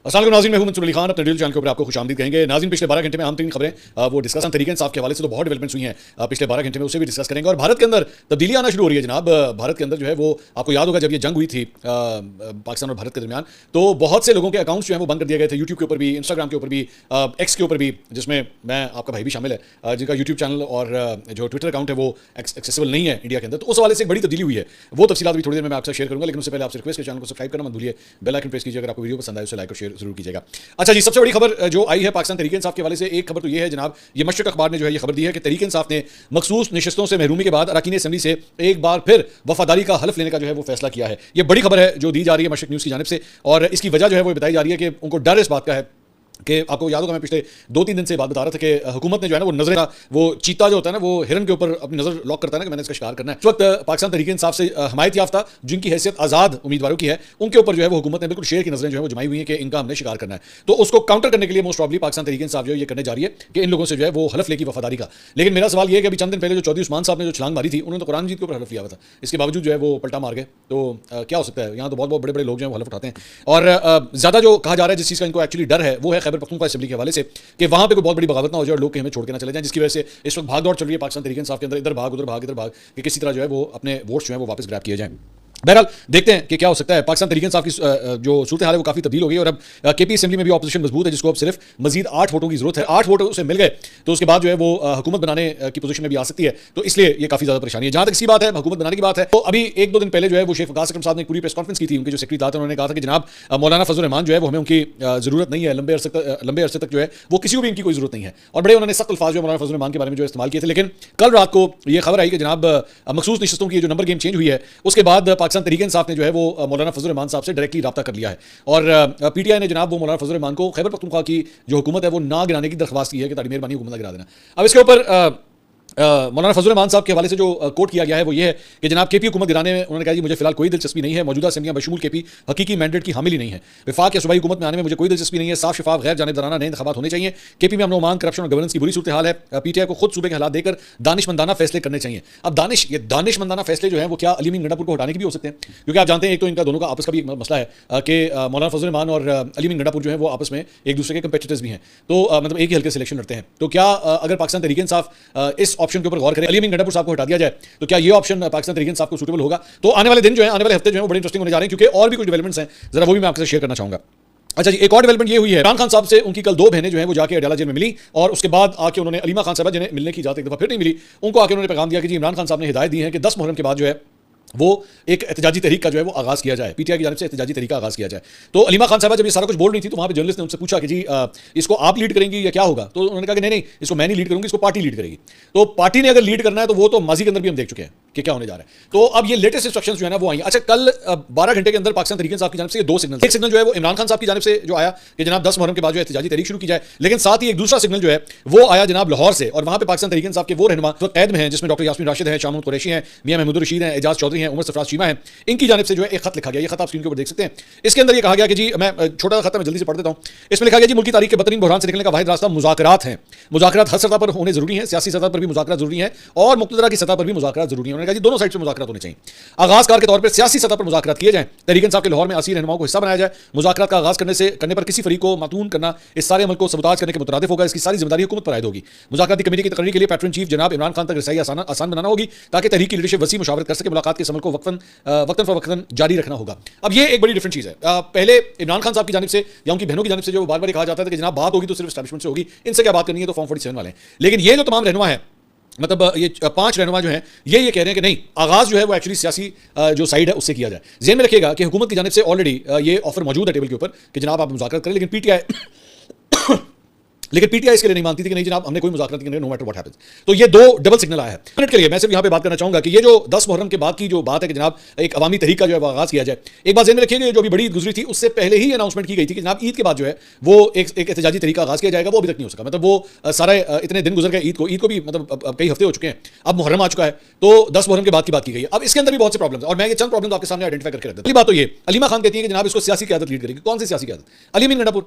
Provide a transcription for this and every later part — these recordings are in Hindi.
अस्सलाम वालेकुम नाज़रीन, मैं हूं मंसूर अली खान। अपने डेली चैनल के ऊपर आपको खुशामदीद कहेंगे। नाज़रीन, पिछले 12 घंटे में हम 3 खबरें वो डिस्कस तरीके इंसाफ के हवाले से तो बहुत डेवलपमेंट्स हुई हैं पिछले 12 घंटे में, उसे भी डिस्कस करेंगे। और भारत के अंदर तब्दीली आना शुरू हो रही है जनाब। भारत के अंदर जो है वो आपको याद होगा, जब ये जंग हुई थी पाकिस्तान और भारत के दरमियान, तो बहुत से लोगों के अकाउंट्स जो है वो बंद कर दिए गए थे, यूट्यूब के ऊपर भी, इंस्टाग्राम के ऊपर भी, एक्स के ऊपर भी, जिसमें मैं आपका भाई भी शामिल है, जिनका यूट्यूब चैनल और जो ट्विटर अकाउंट है वो एक्सेसिबल नहीं है इंडिया के अंदर। तो उस हवाले से एक बड़ी तब्दीली हुई है, वो तफसीलात भी थोड़ी देर में मैं आपसे शेयर करूंगा। लेकिन उससे पहले आपसे रिक्वेस्ट है, चैनल को सब्सक्राइब करना मत भूलिए, बेल आइकन प्रेस कीजिए। अगर आपको वीडियो पसंद आए उसे लाइक और शेयर जरूर कीजिएगा। अच्छा जी, सबसे बड़ी खबर जो आई है पाकिस्तान तहरीक इंसाफ के हवाले से, एक खबर तो ये है जनाब, ये मशरक अखबार ने जो है ये खबर दी है कि तहरीक इंसाफ ने मखसूस नशिस्तों से महरूमी के बाद अरकान असेंबली से एक बार फिर वफादारी का हल्फ लेने का जो है वो फैसला किया है। ये बड़ी खबर है जो दी जा रही है मशरक न्यूज़ की जानिब से, और इसकी वजह जो है वो बताई जा रही है कि उनको डर इस बात का है कि आपको याद होगा, मैं पिछले 2-3 दिन से बात बता रहा था कि हुकूमत ने जो है ना वो नजर, वो चीता जो होता है ना, वो हिरन के ऊपर अपनी नजर लॉक करता है ना कि मैंने इसका शिकार करना है। इस वक्त पाकिस्तान तहरीक इंसाफ से हमायत याफ्ता, जिनकी हैसियत आज़ाद उम्मीदवारों की है, उनके ऊपर जो है वो हुकूमत ने बिल्कुल शेर की नजरें जो है वो जमाई हुई है कि इनका हमने शिकार करना है। तो उसको काउंटर करने के लिए मोस्ट प्रॉब्ली पाकिस्तान तहरीक इंसाफ जो ये करने जा रही है कि इन लोगों से जो है वो हलफ लेगी वफादारी का। लेकिन मेरा सवाल ये है कि अभी चंद दिन पहले जो चौधरी उस्मान साहब ने जो छलांग मारी थी, उन्होंने तो कुरान मजीद के ऊपर हलफ लिया हुआ था, इसके बावजूद जो है वो पलटा मार गए। तो क्या हो सकता है, यहाँ तो बहुत बहुत बड़े बड़े लोग जो है वो हलफ उठाते हैं। और ज़्यादा जो कहा जा रहा है, जिस चीज़ का इनको एक्चुअली डर है, वो है खैबर पख्तूनख्वा असेंबली के हवाले से, कि वहां पे कोई बहुत बड़ी बगावत ना हो जाए और लोग हमें छोड़ के ना चले जाएं, जिसकी वजह से इस वक्त भाग दौड़ चल रही है पाकिस्तान तहरीक इंसाफ के अंदर, इधर भाग उधर भाग इधर भाग, कि किसी तरह जो है वो अपने वोट्स जो है वो वापस ग्रैब किए जाएं। बहरहाल देखते हैं कि क्या हो सकता है। पाकिस्तान तहरीक इंसाफ की जो सूरत हाल है वो काफ़ी तब्दील हो गई, और अब केपी असेंबली में भी ऑपोजिशन मजबूत है, जिसको अब सिर्फ मजीद 8 वोटों की जरूरत है। 8 वोट उसे मिल गए तो उसके बाद जो है वो हुकूमत बनाने की पोजीशन में भी आ सकती है। तो इसलिए ये काफ़ी ज़्यादा परेशानी है। जहाँ तक इसी बात है, हुकूमत बनाने की बात है, तो अभी 1-2 दिन पहले जो है वो शेख वकास अकरम साहब ने एक पूरी प्रेस कॉन्फ्रेंस की थी। उनके जो सेक्रेटरी थे उन्होंने कहा था कि जनाब मौलाना फजल रहमान जो है वो हमें उनकी जरूरत नहीं है, लंबे अरसे तक जो है वो किसी को भी इनकी कोई जरूरत नहीं है। और बड़े उन्होंने सख्त अल्फाज जो मौलाना फजल रहमान के बारे में जो इस्तेमाल किए थे। लेकिन कल रात को ये खबर आई कि जनाब मखसूस नशिस्तों की जो नंबर गेम चेंज हुई है, उसके बाद पाकिस्तान तहरीक इंसाफ ने जो है वो मौलाना फजल रहमान साहब से डायरेक्टली रब्ता कर लिया है। और पीटीआई ने जनाब वो मौलाना फजल रहमान को खैबर पख्तूनख्वा की जो हुकूमत है वो ना गिराने की दरख्वास्त की है कि तारी मेहरबानी हुकूमत गिरा देना। अब इसके ऊपर मौलाना फजल रहमान साहब के हवाले से जो कोट किया गया है वो ये है कि जनाब केपी हुकूमत गिराने में उन्होंने कहा कि मुझे फिलहाल कोई दिलचस्पी नहीं है, मौजूदा असेंबलियां बशमूल केपी हकीकी मैंडेट की हामिल ही नहीं है, विफाक या सूबाई हुकूमत में आने में मुझे कोई दिलचस्पी नहीं है, साफ शफाफ गैर जानिबदाराना नए इंतखाबात होने चाहिए, केपी में अमन ओमान करप्शन और गवर्नेंस की बुरी सूरत हाल है, पीटीआई को खुद सूबे के हालात देकर दानिशमंदाना फैसले करने चाहिए। अब दानिशमंदाना फैसले जो है वो क्या अली अमीन गंडापुर को हटाने के भी हो सकते हैं, क्योंकि आप जानते हैं एक तो इनका दोनों का आपस का भी एक मसला है कि मौलाना फजल रहमान और अली अमीन गंडापुर जो है वो आपस में एक दूसरे के कंपेटिटर्स भी हैं, तो मतलब एक ही हल्के सिलेक्शन लड़ते हैं। तो क्या अगर पाकिस्तान तहरीक इंसाफ इस ऑप्शन के ऊपर गौर करे, गंडापुर साहब को हटा दिया जाए, तो क्या ये ऑप्शन पाकिस्तान तहरीक इंसाफ को सूटेबल होगा? तो आने वाले दिन जो है, आने वाले हफ्ते जो है वो बड़े इंटरेस्टिंग होने जा रहे हैं, क्योंकि और भी कुछ डेवलपमेंट्स हैं, जरा वो भी मैं आपके साथ शेयर करना चाहूंगा। अच्छा जी, एक और डेवलपमेंट ये हुई है, इमरान खान साहब से उनकी कल 2 बहनें जो हैं वो जाके अडाला जेल में मिली, और उसके बाद आके उन्होंने अलीमा खान साहब जिन्हें मिलने की इजाजत एक दफा फिर नहीं मिली, उनको आके उन्होंने पैगाम दिया कि जी इमरान खान साहब ने हिदायत दी है कि 10 मुहर्रम के बाद जो है वो एक एहतजाजी तहरीक का जो है वो आगाज़ किया जाए, पीटीआई की जानिब से एहतजाजी तहरीक का आगाज़ किया जाए। तो अलीमा खान साहब जब ये सारा कुछ बोल रही थी तो वहाँ पे जर्नलिस्ट ने उनसे पूछा कि जी इसको आप लीड करेंगी या क्या होगा? तो उन्होंने कहा कि नहीं, इसको मैं नहीं लीड करूँगी, इसको पार्टी लीड करेगी। तो पार्टी ने अगर लीड करना है तो वो तो माजी के अंदर भी हम देख चुके हैं कि क्या होने जा रहा है। तो अब ये लेटेस्ट इंस्ट्रक्शंस जो है ना वो आई। अच्छा, कल 12 घंटे के अंदर पाकिस्तान तहरीक इंसाफ की जानिब से 2 सिग्नल, एक सिग्नल जो है वो इमरान खान साहब की जानिब से जो आया कि जनाब 10 मुहर्रम के बाद जो एहतजाजी तहरीक शुरू की जाए, लेकिन साथ ही एक दूसरा सिग्नल जो है वो आया जनाब लाहौर से, और वहाँ पे पाकिस्तान तहरीक इंसाफ के वो रहनुमा जो कैद में हैं, जिसमें डॉक्टर यास्मीन राशिद है, शाह महमूद कुरैशी हैं, मियां महमूद रशीद हैं, एजाज चौधरी हैं, उमर सरफराज चीमा हैं, इनकी जानिब से जो है एक खत लिखा गया। ये खत आप स्क्रीन के ऊपर देख सकते हैं। इसके अंदर ये कहा गया कि जी, मैं छोटा सा खत मैं जल्दी से पढ़ देता हूं। इसमें लिखा गया जी, मुल्की तारीख के बदतरीन बहरान से निकलने का वाहिद रास्ता मुज़ाकरात हैं। मुज़ाकरात हर सतह पर होने जरूरी हैं, सियासी सतह पर भी मुज़ाकरात जरूरी है और मुक़तदरा की सतह पर भी मुज़ाकरात जरूरी है। उन्होंने कहा जी दोनों साइड से मुज़ाकरात होने चाहिए। आगाज़कार के तौर पर सियासी सतह पर मुज़ाकरात किए जाएं, तहरीक इंसाफ के लाहौर में असीर रहनुमाओं को हिस्सा बनाया जाए। मुज़ाकरात का आगाज़ करने पर किसी फरीक को मातून करना इस सारे अमल को सबूताज करने के मुतरादिफ होगा। इसकी सारी जिम्मेदारी हुकूमत पर आयद होगी। मुज़ाकराती कमेटी की तकरीर के लिए पैटर्न चीफ जनाब इमरान खान तक रसाई आसान बनाना होगी, ताकि तहरीक की लीडरशिप वसी मुशावरत कर सके। मुलाकात के अमल को वक्तन फ़वक्तन जारी रखना होगा। अब ये एक बड़ी डिफरेंट चीज़ है। पहले इमरान खान साहब की जानिब से या उनकी बहनों की जानिब से जो बार बार कहा जाता था कि जनाब बात होगी तो सिर्फ एस्टैब्लिशमेंट से होगी, इनसे क्या बात करनी है, तो फॉर्म 47 वाले हैं। लेकिन ये जो तमाम रहनुमा है, मतलब ये 5 रहनुमा जो हैं ये कह रहे हैं कि नहीं, आगाज़ जो है वो एक्चुअली सियासी जो साइड है उससे किया जाए। ज़हन में रखिएगा कि हुकूमत की जानिब से ऑलरेडी ये ऑफर मौजूद है टेबल के ऊपर कि जनाब आप मुज़ाकरात करें, लेकिन पीटीआई इसके लिए नहीं मानती थी कि नहीं जनाब हमने कोई मुज़ाकरात नहीं करनी, नो मैटर व्हाट हैपेंस। तो ये 2 डबल सिग्नल आया है। मिनट के लिए मैं सिर्फ यहाँ पे बात करना चाहूंगा कि ये जो 10 मुहर्रम के बाद की जो बात है कि जनाब एक अवामी तहरीक का जो है वो आगाज़ किया जाए, एक बात ज़हन में रखिएगा, जो अभी बड़ी ईद गुजरी थी उससे पहले ही अनाउंसमेंट की गई थी कि जनाब ईद के बाद जो है वो एक एहतजाजी तहरीक का आगाज़ किया जाएगा। वो अभी तक नहीं हो सका, मतलब वो सारे इतने दिन गुजर गए, ईद को भी मतलब कई हफ्ते हो चुके हैं, अब मुहर्रम आ चुका है, तो 10 मुहर्रम के बाद की बात की गई है। अब इसके अंदर भी बहुत से प्रॉब्लम है और मैं ये चंद प्रॉब्लम आपके सामने आइडेंटिफाई करके रख देता हूं। बात तो ये अलीमा खान कहती है कि जनाब इसको सियासी क़यादत लीड करेगी। कौन सी सियासी क़यादत? अली अमीन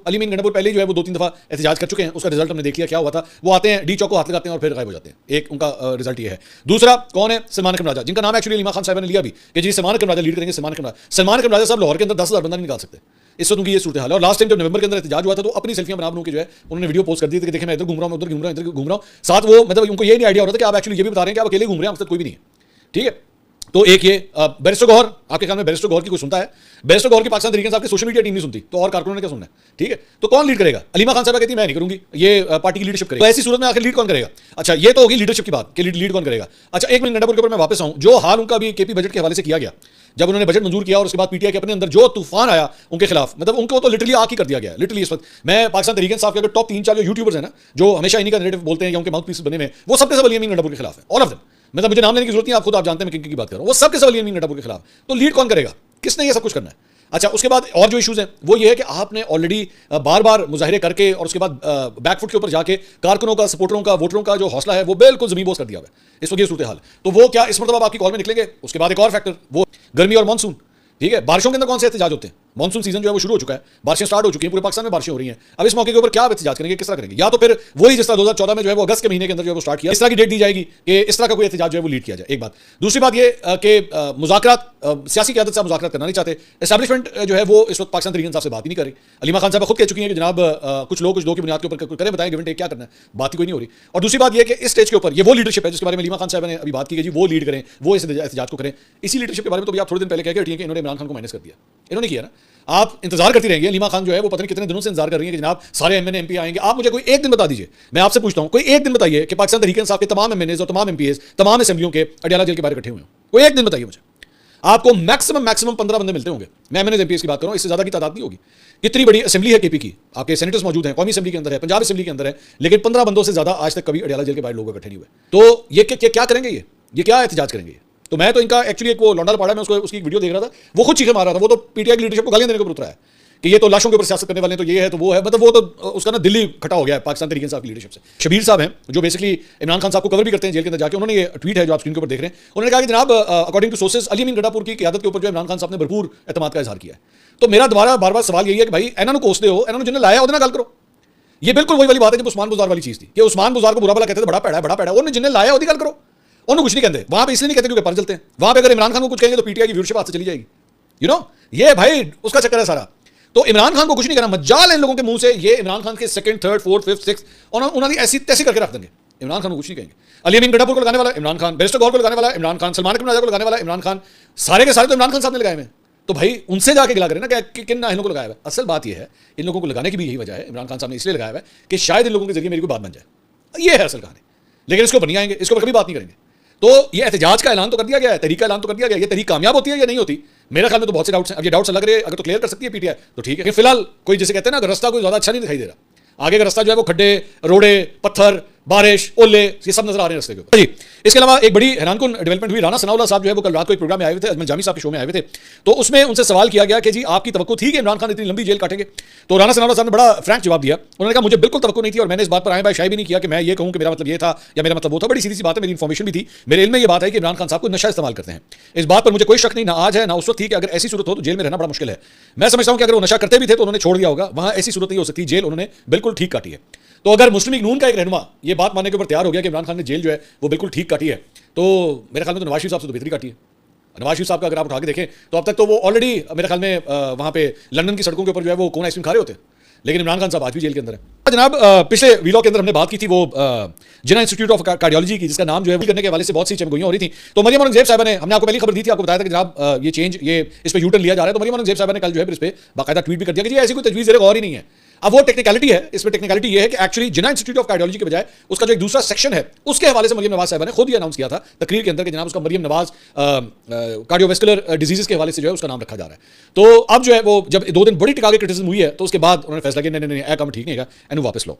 गंडापुर पहले जो है वो 2-3 दफा एहतजाज कर चुके हैं, उसका रिजल्ट हमने देख लिया क्या हुआ था। वो आते हैं, डी चौक को हाथ लगाते हैं और फिर गायब हो जाते हैं। एक उनका रिजल्ट ये है। दूसरा कौन है? सलमान अकरम राजा, जिनका नाम एक्चुअली अलीमा खान साहब ने लिया भी कि जी सलमान अकरम राजा लीड करेंगे। सलमान अकरम राजा साहब लाहौर के अंदर 10,000 बंदा नहीं निकाल सकते। इस वक्त उनकी ये सूरत हाल है। और लास्ट टाइम जब नवंबर के अंदर एहतजाज हुआ था तो अपनी सेल्फियां बना के जो है उन्होंने वीडियो पोस्ट कर दी थी कि देखिए मैं इधर घूम रहा हूं, उधर घूम रहा हूं, इधर घूम रहा हूं। साथ वो मतलब उनको ये नहीं आइडिया हो रहा था कि आप एक्चुअली ये भी बता रहे हैं कि आप अकेले घूम रहे हैं, आप कोई भी नहीं है। ठीक है, तो एक ये बैरिस्टर गौहर, आपके ख्याल में बैरिस्टर गौहर की कोई सुनता है? बैरिस्टर गौहर की पाकिस्तान तरीके से आपकी सोशल मीडिया टीम नहीं सुनती, तो और कारकुनों ने क्या सुनना है? ठीक है, तो कौन लीड करेगा? अलीमा खान साहब कहती है मैं नहीं करूंगी, ये पार्टी की लीडरशिप करेगी। तो ऐसी सूरत में आखिर लीड कौन करेगा? अच्छा, ये तो होगी लीडरशिप की बात कि लीड कौन करेगा। अच्छा, एक मिनट गंडापुर के ऊपर मैं वापस आऊं। जो हाल उनका भी केपी बजट के हवाले से किया गया, जब उन्होंने बजट मंजूर किया और उसके बाद पीटीआई के अपने अंदर जो तूफान आया उनके खिलाफ, मतलब उनको तो लिटरली आग ही कर दिया गया। लिटरली इस वक्त मैं पाकिस्तान तरीके इंसाफ के अगर टॉप 3-4 जो यूट्यूबर्स हैं ना, जो हमेशा इन्हीं का नैरेटिव बोलते हैं या उनके माउथ पीस बने हुए, वो सबके सब अली अमीन गंडापुर के खिलाफ है, ऑल ऑफ देम। मतलब मुझे नाम लेने की जरूरत नहीं, आप खुद आप जानते हैं मैं किन की बात कर रहा हूं। वो सबके सब अली अमीन गंडापुर के खिलाफ। तो लीड कौन करेगा? किसने ये सब कुछ करना है? अच्छा, उसके बाद और जो इश्यूज हैं वो ये है कि आपने ऑलरेडी बार बार मुजाहिरे करके और उसके बाद बैकफुट के ऊपर जाके कारकुनों का, सपोर्टरों का, वोटरों का जो हौसला है वो बिल्कुल जमीन बोझ कर दिया है इस वक्त ये सूरत हाल। तो वो क्या इस मतलब आपकी कॉल में निकलेंगे? उसके बाद एक और फैक्टर, वो गर्मी और मानसून। ठीक है, बारिशों के अंदर कौन से एहतजाज होते हैं? मानसून सीजन जो है वो शुरू हो चुका है, बारिशें स्टार्ट हो चुकी हैं, पूरे पाकिस्तान में बारिशें हो रही हैं। अब इस मौके के ऊपर क्या आप एहतजाज करेंगे, किस तरह करेंगे? या तो फिर वही जिस तरह 2014 में जो है वो अगस्त के महीने के अंदर जो है वो स्टार्ट किया, इस तरह की डेट दी जाएगी कि इस तरह का कोई एहतजाज जो है वो लीड किया जाए। एक बात। दूसरी बात ये कि मुज़ाकरात, सियासी क़यादत से मुज़ाकरात करना नहीं चाहते। एस्टैब्लिशमेंट जो है वो इस वक्त पाकिस्तान तरीके इंसाफ से बात ही नहीं कर रही। अलीमा खान साहब खुद कह चुकी हैं कि जनाब कुछ लोग कुछ दो की बुनियाद के ऊपर करें, बताएं गिवन टेक क्या करना है, बात ही कोई नहीं हो रही। और दूसरी बात ये कि इस स्टेज के ऊपर ये वो लीडरशिप है जिसके बारे में अलीमा खान साहब ने अभी बात की जी, वो लीड करें, वो इस एहतजाज को करें। इसी लीडरशिप के बारे में तो भी आप थोड़े दिन पहले कह के इन्होंने इमरान खान को माइनस कर दिया, इन्होंने किया ना। आप इंतजार करती रहेंगी, अलीमा खान जो है वो पता नहीं कितने दिनों से इंतजार कर रही है कि जनाब सारे एमएनए एमपी आएंगे। आप मुझे कोई एक दिन बता दीजिए, मैं आपसे पूछता हूं, कोई एक दिन बताइए कि पाकिस्तान तरीके इंसाफ के तमाम एमएनएज और तमाम एमपीएस, तमाम असेंबलियों के अडयाला जेल के बाहर इकट्ठे हुए हैं। कोई एक दिन बताइए मुझे। आपको मैक्सिमम 15 बंदे मिलते होंगे। मैं एमएनएज एमपीएस की बात कर रहा हूं, इससे ज्यादा की तादाद नहीं होगी। कितनी बड़ी असेंबली है केपी की, आपके सेनेटर्स मौजूद हैं, कौमी असेंबली के अंदर है, पंजाब असेंबली के अंदर है, लेकिन 15 बंदों से ज्यादा आज तक कभी अडयाला जेल के बाहर लोग इकट्ठे नहीं हुए। तो ये क्या करेंगे? ये क्या एहतजाज करेंगे? तो मैं तो इनका एक्चुअली एक वो लौंडा पाड़ा में उसकी वीडियो देख रहा था, वो खुद चीखें मार रहा था। वो तो पीटीआई की लीडरशिप को गालियां देने के ऊपर उतरा है कि ये तो लाशों के ऊपर सियासत करने वाले हैं, तो ये है तो वो है। मतलब वो तो उसका ना दिल्ली खटा हो गया है पाकिस्तान तरीके इंसाफ की लीडरशिप से। शबीर साहब हैं जो बेसिकली इमरान खान साहब को कवर भी करते हैं जेल के अंदर जाके, उन्होंने ये ट्वीट है जो आप स्क्रीन के ऊपर देख रहे हैं, उन्होंने कहा कि जनाब अकॉर्डिंग टू सोर्सेज अली अमीन गंडापुर की क़यादत के ऊपर जो इमरान खान साहब ने भरपूर एतमाद का इजहार किया है। तो मेरा दोबारा बार बार सवाल यही है कि भाई इन्होंने कोसते हो, इन्होंने जिन्हें लाया उन्हें गल करो। ये बिल्कुल वही वाली बात है जब उस्मान बुज़ार वाली चीज़ थी कि उस्मान बुज़ार को बुरा भला कहते थे, बड़ा पैड़ा उन्होंने जिन्हें लाया उसकी गल करो। उन्होंने कुछ नहीं कहते वहां पे, इसलिए नहीं कहते क्योंकि पर चलते हैं। वहां पे अगर इमरान खान को कुछ कहेंगे तो पीटीआई की व्यूअरशिप हाथ से चली जाएगी। यू नो, ये भाई उसका चक्कर है सारा। तो इमरान खान को कुछ नहीं करना, मजाल इन लोगों के मुंह से ये इमरान खान के second, third, fourth, fifth, six उन्होंने ऐसी तैसी करके रख देंगे। इमरान खान को कुछ नहीं कहेंगे। अली अमीन गंडापुर को लगाने वाला इमरान खान, बैरिस्टर गौहर को लगाने वाला इमरान खान, सलमान अकबर को लगाने वाला इमरान खान, सारे के सारे तो इमरान खान साहब ने लगाए हैं। तो भाई उनसे जाके गिला करें ना कि किन इन लोगों को लगाया है। असल बात यह है, इन लोगों को लगाने की भी यही वजह है, इमरान खान साहब ने इसलिए लगाया है कि शायद इन लोगों के जरिए मेरी कोई बात बन जाए। ये है असल कहानी। लेकिन इसको ऊपर नहीं आएंगे, इसको कभी बात नहीं करेंगे। तो ये एहतजाज का ऐलान तो कर दिया गया है, तरीका ऐलान तो कर दिया गया है। ये तरीक कामयाब होती है या नहीं होती, मेरे ख्याल में तो बहुत से डाउट्स हैं। अब ये डाउट्स लग रहे हैं, अगर तो क्लियर कर सकती है पीटीआई तो ठीक है। फिलहाल कोई जैसे कहते हैं ना, अगर रास्ता कोई ज्यादा अच्छा नहीं दिखाई दे रहा, आगे का रास्ता जो है वो खड्डे, रोड़े, पत्थर, बारिश, ओले, ये सब नजर आ रहे हैं रास्ते के ऊपर जी। इसके अलावा एक बड़ी हैरानकुन डेवलपमेंट हुई। राना सनाउल्लाह साहब जो है वो कल रात को एक प्रोग्राम में आए हुए थे, अजमल जामी साहब के शो में आए हुए थे। तो उसमें उनसे सवाल किया गया कि जी आपकी तवक्को थी कि इमरान खान इतनी लंबी जेल काटेंगे? तो राना सनाउल्लाह साहब ने बड़ा फ्रैंक जवाब दिया। उन्होंने कहा मुझे बिल्कुल तवक्को नहीं थी और मैंने इस बात पर आए बाय शायद भी नहीं किया कि मैं ये कहूं कि मेरा मतलब ये था या मेरा मतलब वो था। बड़ी सीधी सी बात है, मेरी इन्फॉर्मेशन भी थी, मेरे इल्म में ये बात है कि इमरान खान साहब को नशा इस्तेमाल करते हैं। इस बात पर मुझे कोई शक नहीं, ना आज है ना उस वक्त थी कि अगर ऐसी सूरत हो तो जेल में रहना बड़ा मुश्किल है। मैं समझता हूं कि अगर वो नशा करते भी थे तो उन्होंने छोड़ दिया होगा, वहां ऐसी सूरत नहीं हो सकती। जेल उन्होंने बिल्कुल ठीक काटी है। तो अगर मुस्लिम लीग नून का एक रहनुमा ये बात मानने के ऊपर तैयार हो गया कि इमरान खान ने जेल जो है वो बिल्कुल ठीक काटी है, तो मेरे ख्याल में तो नवाज शरीफ साहब से तो बेहतरी काटी है। नवाज शरीफ साहब का अगर आप उठा के देखें तो अब तक तो वो ऑलरेडी मेरे ख्याल में वहां पे लंदन की सड़कों के ऊपर जो है वो कोन आइसक्रीम खा रहे होते, लेकिन इमरान खान साहब आज भी जेल के अंदर है। जनाब पिछले वीलॉग के अंदर हमने बात की थी वो जिन्ना इंस्टीट्यूट ऑफ कार्डियोलॉजी की, जिसका नाम जो है करने के हवाले से बहुत सी चमगोइयां हो रही थी। तो मरियम औरंगजेब साहब ने, हमने आपको पहली खबर दी थी, आपको बताया था कि जनाब ये चेंज, ये इस पर यूटर्न लिया जा रहा है। तो मरियम औरंगजेब साहब ने कल जो है इस पर बाकायदा ट्वीट भी कर दिया कि जी ऐसी कोई तजवीज़ और ही नहीं है। अब वो टेक्निकलिटी है, इसमें टेक्निकलिटी ये है कि actually Jinnah institute of cardiology के बजाय उसका जो एक दूसरा सेक्शन है उसके हवाले से मरियम नवाज साहब ने खुद ही अनाउंस किया था तकरीर के अंदर कि जनाब उसका मरियम नवाज कार्डियोवैस्कुलर डिजीजेस के हवाले से जो है उसका नाम रखा जा रहा है। तो अब जो है वो जब 2 दिन बड़ी टिका के क्रिटिसिज्म हुई है तो उसके बाद उन्होंने फैसला किया नहीं, काम ठीक नहीं है, वापस लो।